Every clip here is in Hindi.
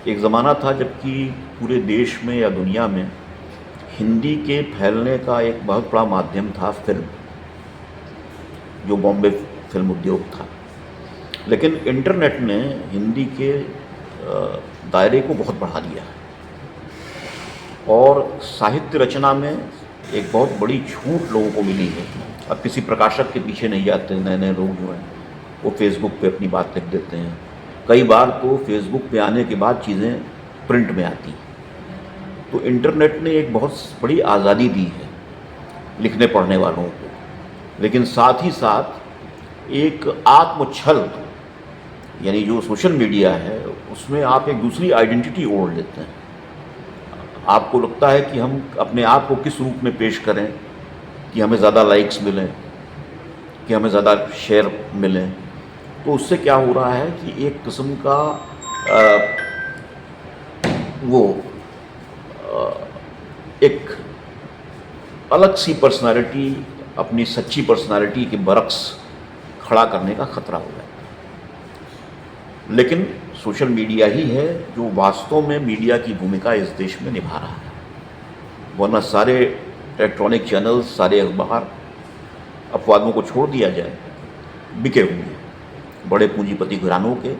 एक ज़माना था जबकि पूरे देश में या दुनिया में हिंदी के फैलने का एक बहुत बड़ा माध्यम था फिल्म, जो बॉम्बे फिल्म उद्योग था। लेकिन इंटरनेट ने हिंदी के दायरे को बहुत बढ़ा दिया है और साहित्य रचना में एक बहुत बड़ी छूट लोगों को मिली है। अब किसी प्रकाशक के पीछे नहीं जाते। नए नए लोग जो हैं वो फेसबुक पे अपनी बात लिख देते हैं। कई बार तो फेसबुक पे आने के बाद चीज़ें प्रिंट में आती हैं। तो इंटरनेट ने एक बहुत बड़ी आज़ादी दी है लिखने पढ़ने वालों को, लेकिन साथ ही साथ एक आत्मछल, यानी जो सोशल मीडिया है उसमें आप एक दूसरी आइडेंटिटी ओढ़ लेते हैं। आपको लगता है कि हम अपने आप को किस रूप में पेश करें कि हमें ज़्यादा लाइक्स मिलें, कि हमें ज़्यादा शेयर मिलें। तो उससे क्या हो रहा है कि एक किस्म का एक अलग सी पर्सनालिटी, अपनी सच्ची पर्सनालिटी के बरक्स खड़ा करने का खतरा हो जाता है। लेकिन सोशल मीडिया ही है जो वास्तव में मीडिया की भूमिका इस देश में निभा रहा है, वरना सारे इलेक्ट्रॉनिक चैनल्स, सारे अखबार अपवादों को छोड़ दिया जाए बिके होंगे बड़े पूंजीपति घरानों के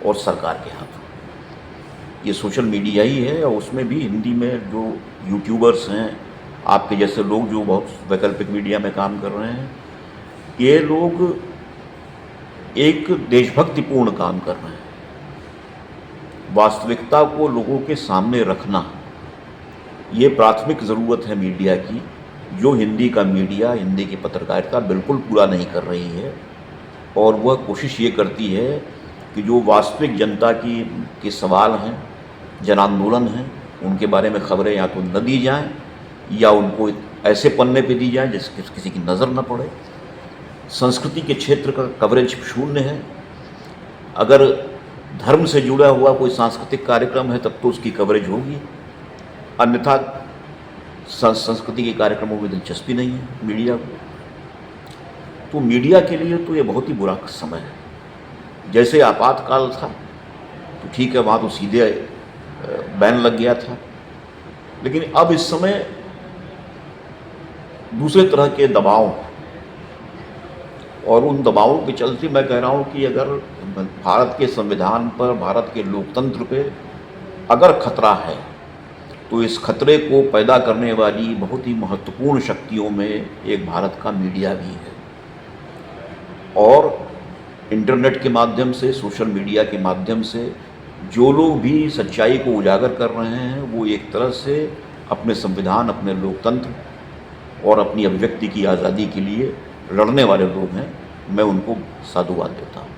और सरकार के हाथों। ये सोशल मीडिया ही है और उसमें भी हिंदी में जो यूट्यूबर्स हैं, आपके जैसे लोग जो बहुत वैकल्पिक मीडिया में काम कर रहे हैं, ये लोग एक देशभक्तिपूर्ण काम कर रहे हैं। वास्तविकता को लोगों के सामने रखना ये प्राथमिक ज़रूरत है मीडिया की, जो हिंदी का मीडिया, हिंदी की पत्रकारिता बिल्कुल पूरा नहीं कर रही है। और वह कोशिश ये करती है कि जो वास्तविक जनता के सवाल हैं, जन आंदोलन हैं, उनके बारे में खबरें या तो न दी जाएं या उनको ऐसे पन्ने पे दी जाएं जिससे किसी की नज़र न पड़े। संस्कृति के क्षेत्र का कवरेज शून्य है। अगर धर्म से जुड़ा हुआ कोई सांस्कृतिक कार्यक्रम है तब तो उसकी कवरेज होगी, अन्यथा संस्कृति के कार्यक्रमों में दिलचस्पी नहीं है मीडिया को। तो मीडिया के लिए तो ये बहुत ही बुरा समय है। जैसे आपातकाल था तो ठीक है, वहाँ तो सीधे बैन लग गया था, लेकिन अब इस समय दूसरे तरह के दबाव, और उन दबावों के चलते मैं कह रहा हूँ कि अगर भारत के संविधान पर, भारत के लोकतंत्र पे अगर खतरा है तो इस खतरे को पैदा करने वाली बहुत ही महत्वपूर्ण शक्तियों में एक भारत का मीडिया भी है। और इंटरनेट के माध्यम से, सोशल मीडिया के माध्यम से जो लोग भी सच्चाई को उजागर कर रहे हैं वो एक तरह से अपने संविधान, अपने लोकतंत्र और अपनी अभिव्यक्ति की आज़ादी के लिए लड़ने वाले लोग हैं। मैं उनको साधुवाद देता हूँ।